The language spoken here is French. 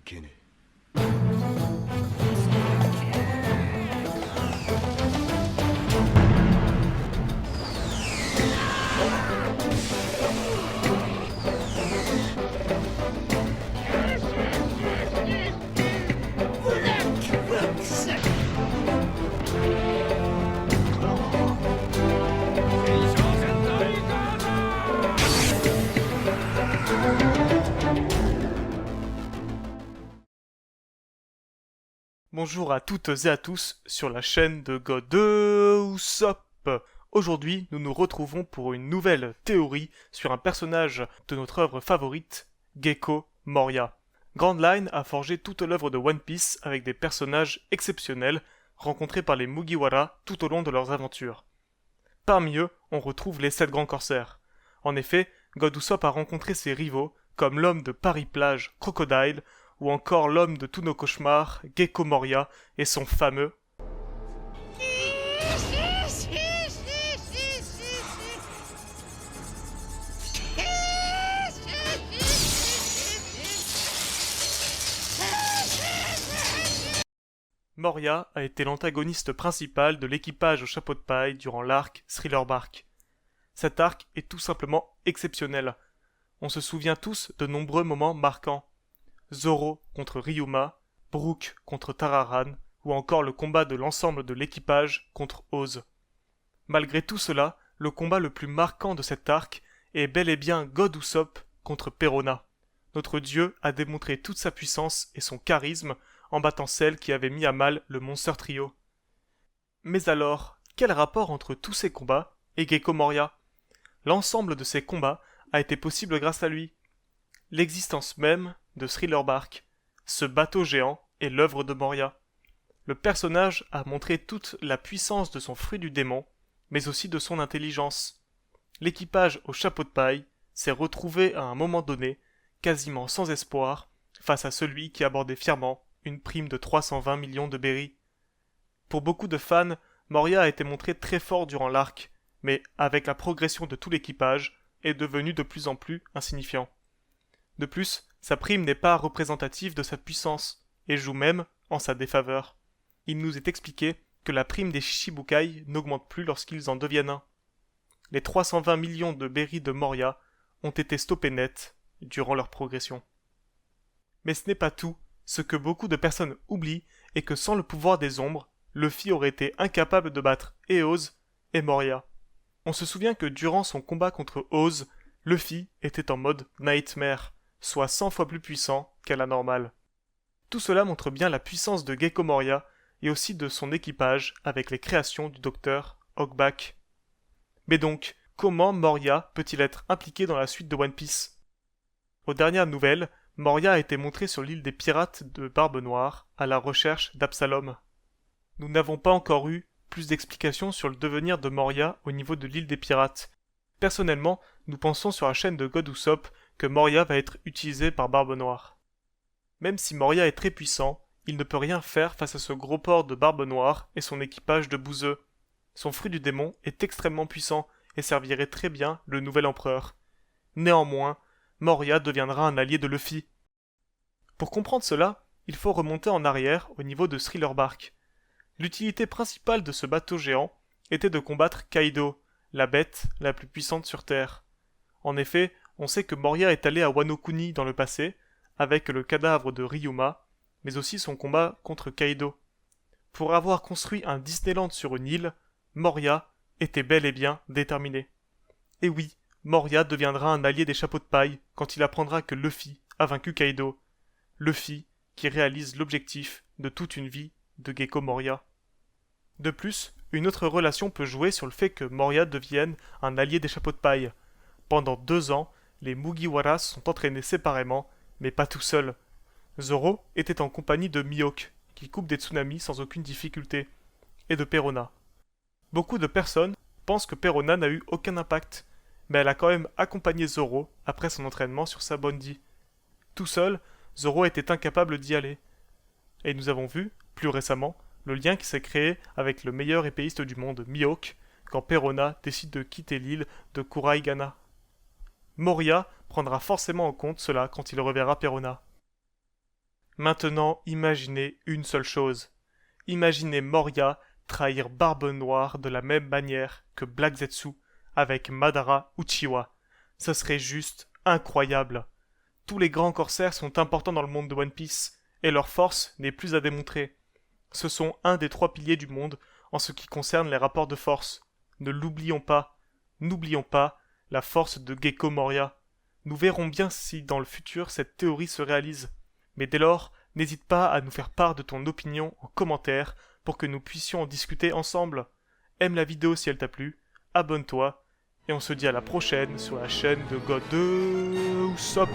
けねBonjour à toutes et à tous sur la chaîne de God Usopp. Aujourd'hui, nous nous retrouvons pour une nouvelle théorie sur un personnage de notre œuvre favorite, Gecko Moria. Grand Line a forgé toute l'œuvre de One Piece avec des personnages exceptionnels rencontrés par les Mugiwara tout au long de leurs aventures. Parmi eux, on retrouve les 7 grands corsaires. En effet, God Usopp a rencontré ses rivaux comme l'homme de Paris-Plage, Crocodile, ou encore l'homme de tous nos cauchemars, Gecko Moria, et son fameux Moria a été l'antagoniste principal de l'équipage au chapeau de paille durant l'arc Thriller Bark. Cet arc est tout simplement exceptionnel. On se souvient tous de nombreux moments marquants. Zoro contre Ryuma, Brook contre Tararan, ou encore le combat de l'ensemble de l'équipage contre Oz. Malgré tout cela, le combat le plus marquant de cet arc est bel et bien God Usopp contre Perona. Notre dieu a démontré toute sa puissance et son charisme en battant celle qui avait mis à mal le Monster Trio. Mais alors, quel rapport entre tous ces combats et Gecko Moria? L'ensemble de ces combats a été possible grâce à lui. L'existence même de Thriller Bark, ce bateau géant, est l'œuvre de Moria. Le personnage a montré toute la puissance de son fruit du démon, mais aussi de son intelligence. L'équipage au chapeau de paille s'est retrouvé à un moment donné, quasiment sans espoir, face à celui qui abordait fièrement une prime de 320 millions de berries. Pour beaucoup de fans, Moria a été montré très fort durant l'arc, mais avec la progression de tout l'équipage, est devenu de plus en plus insignifiant. De plus, sa prime n'est pas représentative de sa puissance, et joue même en sa défaveur. Il nous est expliqué que la prime des Shichibukai n'augmente plus lorsqu'ils en deviennent un. Les 320 millions de berries de Moria ont été stoppés net durant leur progression. Mais ce n'est pas tout. Ce que beaucoup de personnes oublient est que sans le pouvoir des ombres, Luffy aurait été incapable de battre et Oz et Moria. On se souvient que durant son combat contre Oz, Luffy était en mode Nightmare, soit 100 fois plus puissant qu'à la normale. Tout cela montre bien la puissance de Gecko Moria et aussi de son équipage avec les créations du docteur Hogback. Mais donc, comment Moria peut-il être impliqué dans la suite de One Piece? Aux dernières nouvelles, Moria a été montré sur l'île des pirates de Barbe Noire à la recherche d'Absalom. Nous n'avons pas encore eu plus d'explications sur le devenir de Moria au niveau de l'île des pirates. Personnellement, nous pensons sur la chaîne de God Usopp que Moria va être utilisé par Barbe Noire. Même si Moria est très puissant, il ne peut rien faire face à ce gros porc de Barbe Noire et son équipage de bouseux. Son fruit du démon est extrêmement puissant et servirait très bien le nouvel empereur. Néanmoins, Moria deviendra un allié de Luffy. Pour comprendre cela, il faut remonter en arrière au niveau de Thriller Bark. L'utilité principale de ce bateau géant était de combattre Kaido, la bête la plus puissante sur Terre. En effet, on sait que Moria est allé à Wano Kuni dans le passé, avec le cadavre de Ryuma, mais aussi son combat contre Kaido. Pour avoir construit un Disneyland sur une île, Moria était bel et bien déterminé. Et oui, Moria deviendra un allié des chapeaux de paille quand il apprendra que Luffy a vaincu Kaido. Luffy qui réalise l'objectif de toute une vie de Gecko Moria. De plus, une autre relation peut jouer sur le fait que Moria devienne un allié des chapeaux de paille. Pendant 2 ans, les Mugiwara se sont entraînés séparément, mais pas tout seuls. Zoro était en compagnie de Mihawk, qui coupe des tsunamis sans aucune difficulté, et de Perona. Beaucoup de personnes pensent que Perona n'a eu aucun impact, mais elle a quand même accompagné Zoro après son entraînement sur sa Bondi. Tout seul, Zoro était incapable d'y aller. Et nous avons vu, plus récemment, le lien qui s'est créé avec le meilleur épéiste du monde, Mihawk, quand Perona décide de quitter l'île de Kuraigana. Moria prendra forcément en compte cela quand il reverra Perona. Maintenant, imaginez une seule chose. Imaginez Moria trahir Barbe Noire de la même manière que Black Zetsu avec Madara Uchiwa. Ce serait juste incroyable. Tous les grands corsaires sont importants dans le monde de One Piece, et leur force n'est plus à démontrer. Ce sont un des 3 piliers du monde en ce qui concerne les rapports de force. Ne l'oublions pas. N'oublions pas la force de Gecko Moria. Nous verrons bien si dans le futur cette théorie se réalise. Mais dès lors, n'hésite pas à nous faire part de ton opinion en commentaire pour que nous puissions en discuter ensemble. Aime la vidéo si elle t'a plu, abonne-toi, et on se dit à la prochaine sur la chaîne de God de Usopp.